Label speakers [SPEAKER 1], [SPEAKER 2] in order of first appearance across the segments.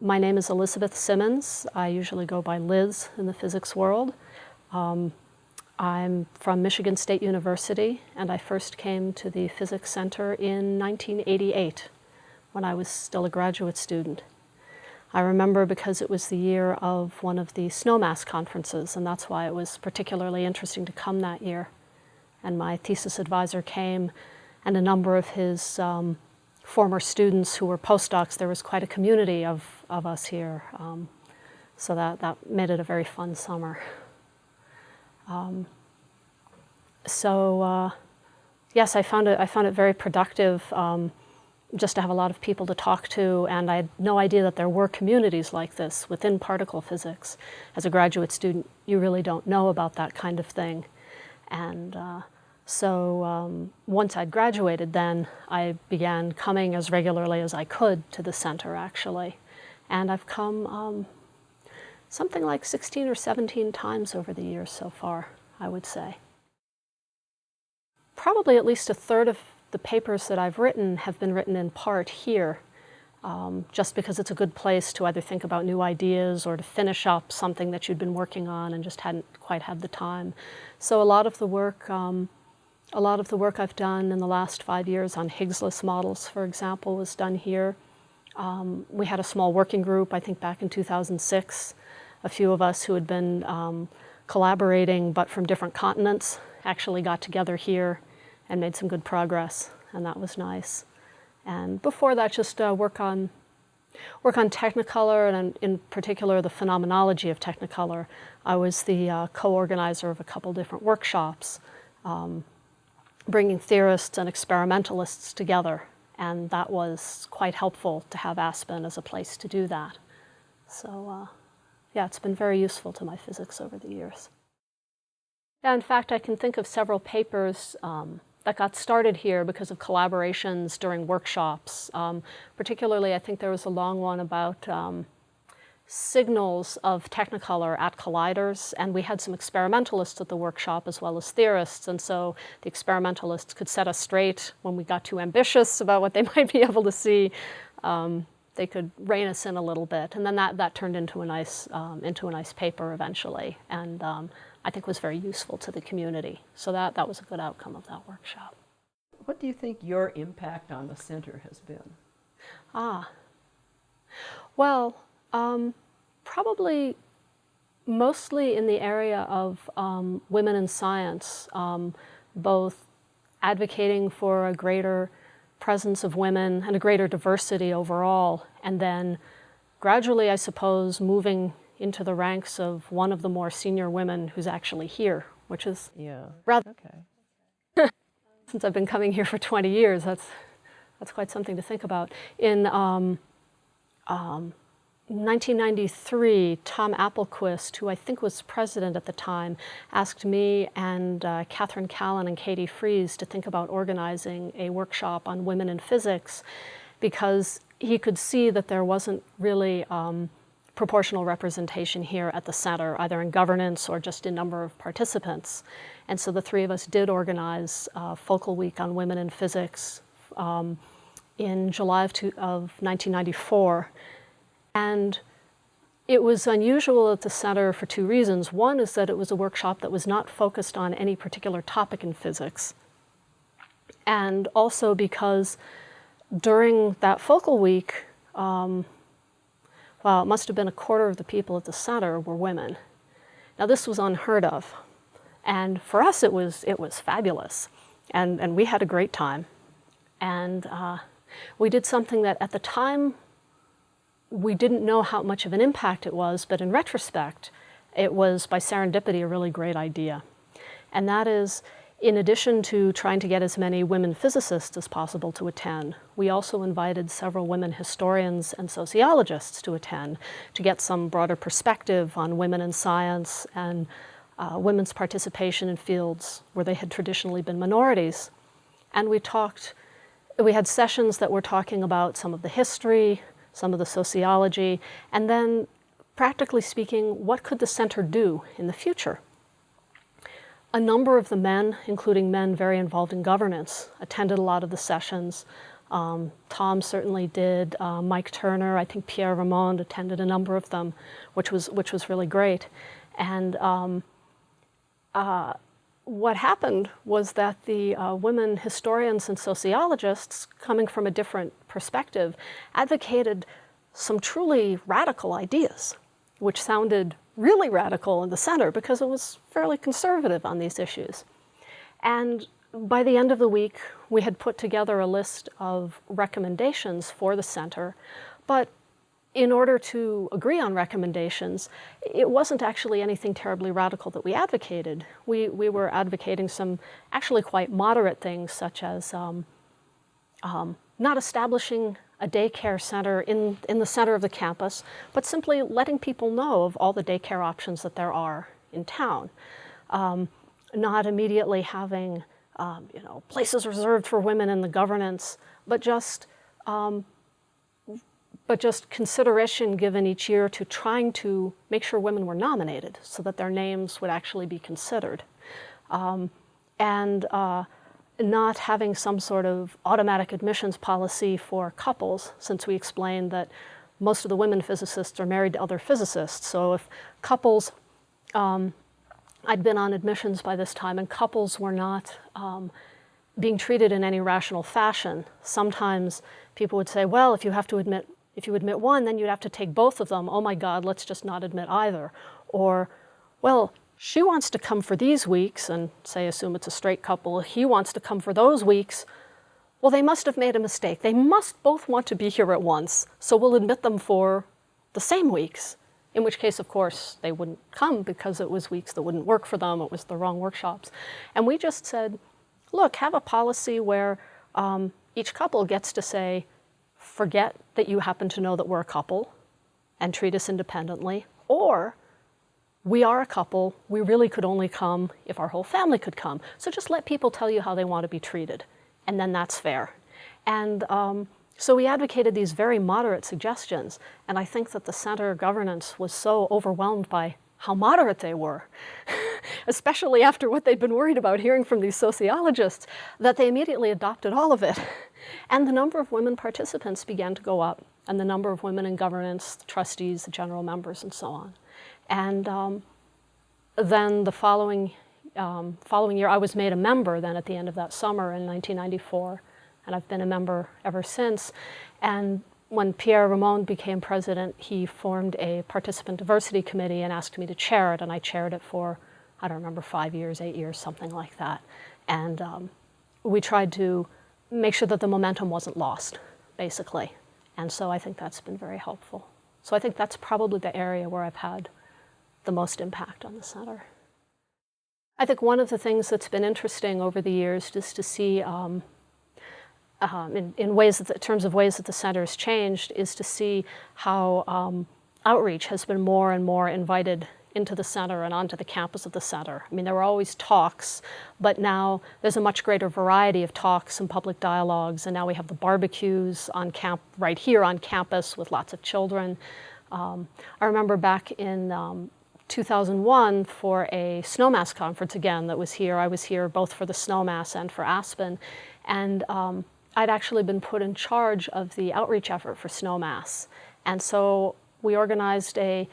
[SPEAKER 1] My name is Elizabeth Simmons. I usually go by Liz in the physics world. I'm from Michigan State University, and I first came to the Physics Center in 1988 when I was still a graduate student. I remember because it was the year of one of the Snowmass Conferences, and that's why it was particularly interesting to come that year. And my thesis advisor came, and a number of his former students who were postdocs. There was quite a community of us here, so that made it a very fun summer. Yes, I found it very productive just to have a lot of people to talk to, and I had no idea that there were communities like this within particle physics. As a graduate student, you really don't know about that kind of thing. And once I'd graduated, then I began coming as regularly as I could to the center, actually. And I've come something like 16 or 17 times over the years so far, I would say. Probably at least a third of the papers that I've written have been written in part here, just because it's a good place to either think about new ideas or to finish up something that you'd been working on and just hadn't quite had the time. So a lot of the work I've done in the last 5 years on Higgsless models, for example, was done here. We had a small working group, I think back in 2006. A few of us who had been collaborating but from different continents actually got together here and made some good progress, and that was nice. And before that, just work on technicolor, and in particular the phenomenology of technicolor. I was the co-organizer of a couple different workshops, bringing theorists and experimentalists together, and that was quite helpful to have Aspen as a place to do that. So yeah, it's been very useful to my physics over the years. Yeah, in fact, I can think of several papers that got started here because of collaborations during workshops. Particularly, I think there was a long one about signals of technicolor at colliders, and we had some experimentalists at the workshop as well as theorists, and so the experimentalists could set us straight when we got too ambitious about what they might be able to see. They could rein us in a little bit, and then that turned into a nice paper eventually, and I think was very useful to the community. So that was a good outcome of that workshop.
[SPEAKER 2] What do you think your impact on the center has been?
[SPEAKER 1] Well, probably mostly in the area of women in science, both advocating for a greater presence of women and a greater diversity overall, and then gradually, I suppose, moving into the ranks of one of the more senior women who's actually here, which is rather okay. Since I've been coming here for 20 years, that's quite something to think about. In 1993, Tom Applequist, who I think was president at the time, asked me and Catherine Callan and Katie Fries to think about organizing a workshop on women in physics, because he could see that there wasn't really proportional representation here at the center, either in governance or just in number of participants. And so the three of us did organize a focal week on women in physics in July of 1994. And it was unusual at the center for two reasons. One is that it was a workshop that was not focused on any particular topic in physics. And also because during that focal week, well, it must have been a quarter of the people at the center were women. Now this was unheard of. And for us it was fabulous. And we had a great time. And we did something that at the time we didn't know how much of an impact it was, but in retrospect, it was by serendipity a really great idea. And that is, in addition to trying to get as many women physicists as possible to attend, we also invited several women historians and sociologists to attend to get some broader perspective on women in science and women's participation in fields where they had traditionally been minorities. And we had sessions that were talking about some of the history, some of the sociology, and then, practically speaking, what could the center do in the future? A number of the men, including men very involved in governance, attended a lot of the sessions, Tom certainly did. Mike Turner, I think Pierre Ramond attended a number of them, which was really great. And what happened was that the women historians and sociologists, coming from a different perspective, advocated some truly radical ideas, which sounded really radical in the center because it was fairly conservative on these issues. And by the end of the week, we had put together a list of recommendations for the center, but in order to agree on recommendations, it wasn't actually anything terribly radical that we advocated. We were advocating some actually quite moderate things, such as not establishing a daycare center in the center of the campus, but simply letting people know of all the daycare options that there are in town. Not immediately having places reserved for women in the governance, but just consideration given each year to trying to make sure women were nominated so that their names would actually be considered. And not having some sort of automatic admissions policy for couples, since we explained that most of the women physicists are married to other physicists. So if couples, I'd been on admissions by this time, and couples were not being treated in any rational fashion. Sometimes people would say, well, if you admit one, then you'd have to take both of them. Oh my God, let's just not admit either. Or, well, she wants to come for these weeks, and say, assume it's a straight couple, he wants to come for those weeks. Well, they must have made a mistake. They must both want to be here at once, so we'll admit them for the same weeks. In which case, of course, they wouldn't come because it was weeks that wouldn't work for them, it was the wrong workshops. And we just said, look, have a policy where each couple gets to say, forget that you happen to know that we're a couple and treat us independently, or we are a couple, we really could only come if our whole family could come. So just let people tell you how they want to be treated, and then that's fair. And so we advocated these very moderate suggestions, and I think that the center governance was so overwhelmed by how moderate they were, especially after what they'd been worried about hearing from these sociologists, that they immediately adopted all of it. And the number of women participants began to go up, and the number of women in governance, the trustees, the general members, and so on. And then the following year, I was made a member then at the end of that summer in 1994, and I've been a member ever since. And when Pierre Ramond became president, he formed a participant diversity committee and asked me to chair it, and I chaired it for, I don't remember, 5 years, 8 years, something like that. And we tried to make sure that the momentum wasn't lost, basically. And so I think that's been very helpful. So I think that's probably the area where I've had the most impact on the center. I think one of the things that's been interesting over the years is to see, in terms of ways that the center has changed, is to see how outreach has been more and more invited into the center and onto the campus of the center. I mean, there were always talks, but now there's a much greater variety of talks and public dialogues, and now we have the barbecues on right here on campus with lots of children. I remember back in 2001 for a Snowmass Conference again that was here. I was here both for the Snowmass and for Aspen, and I'd actually been put in charge of the outreach effort for Snowmass. And so we organized a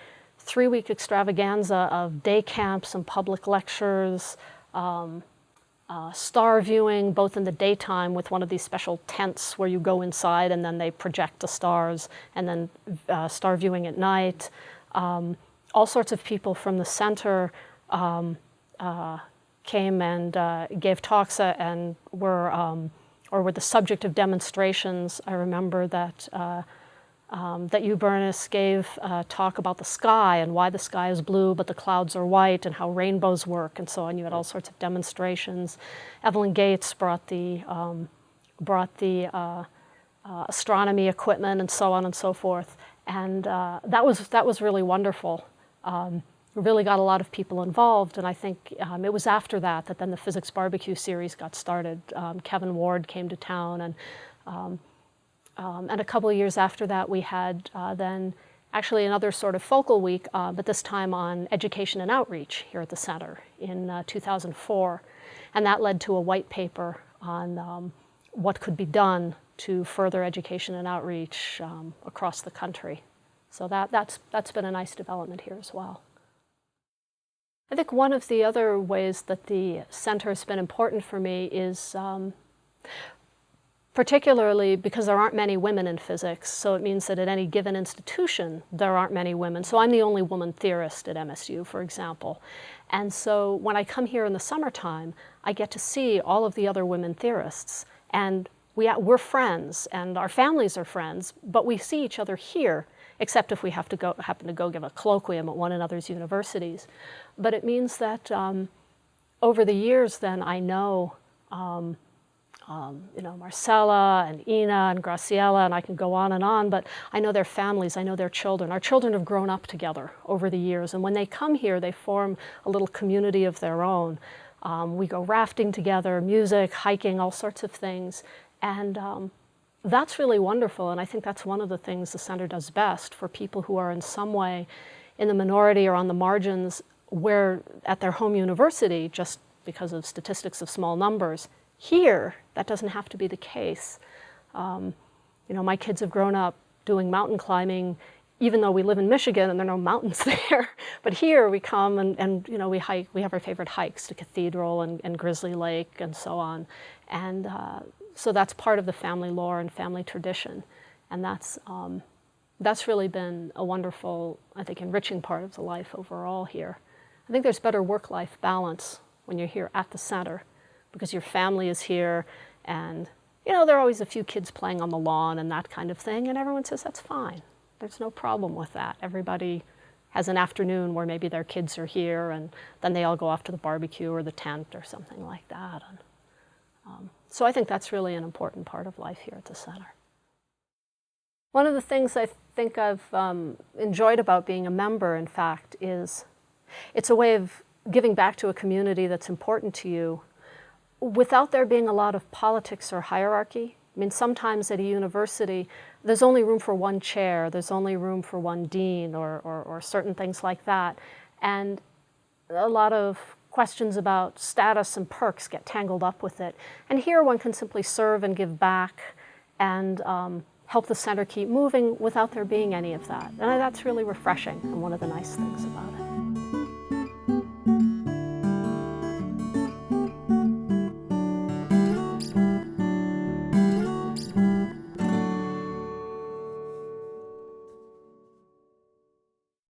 [SPEAKER 1] 3-week extravaganza of day camps and public lectures, star viewing, both in the daytime with one of these special tents where you go inside and then they project the stars, and then star viewing at night. All sorts of people from the center came and gave talks and were the subject of demonstrations. I remember that Hugh Burness gave a talk about the sky and why the sky is blue but the clouds are white and how rainbows work and so on. You had all sorts of demonstrations. Evelyn Gates brought the astronomy equipment and so on and so forth. And that was really wonderful. We really got a lot of people involved, and I think it was after that then the Physics Barbecue series got started. Kevin Ward came to town, and a couple of years after that we had then actually another sort of focal week, but this time on education and outreach here at the center in 2004. And that led to a white paper on what could be done to further education and outreach across the country. So that's been a nice development here as well. I think one of the other ways that the center has been important for me is particularly because there aren't many women in physics, so it means that at any given institution there aren't many women. So I'm the only woman theorist at MSU, for example. And so when I come here in the summertime, I get to see all of the other women theorists. And we're friends, and our families are friends, but we see each other here, except if we happen to go give a colloquium at one another's universities. But it means that over the years then I know Marcella and Ina and Graciela, and I can go on, but I know their families, I know their children. Our children have grown up together over the years, and when they come here, they form a little community of their own. We go rafting together, music, hiking, all sorts of things, and that's really wonderful, and I think that's one of the things the center does best for people who are in some way in the minority or on the margins, where at their home university, just because of statistics of small numbers. Here, that doesn't have to be the case. My kids have grown up doing mountain climbing, even though we live in Michigan and there are no mountains there. But here we come and we hike. We have our favorite hikes to Cathedral and Grizzly Lake and so on. And so that's part of the family lore and family tradition. And that's really been a wonderful, I think, enriching part of the life overall here. I think there's better work-life balance when you're here at the center, because your family is here, and there are always a few kids playing on the lawn and that kind of thing, and everyone says that's fine. There's no problem with that. Everybody has an afternoon where maybe their kids are here, and then they all go off to the barbecue or the tent or something like that. And, so I think that's really an important part of life here at the center. One of the things I think I've enjoyed about being a member, in fact, is it's a way of giving back to a community that's important to you without there being a lot of politics or hierarchy. I mean, sometimes at a university, there's only room for one chair, there's only room for one dean or certain things like that. And a lot of questions about status and perks get tangled up with it. And here one can simply serve and give back and help the center keep moving without there being any of that. And that's really refreshing and one of the nice things about it.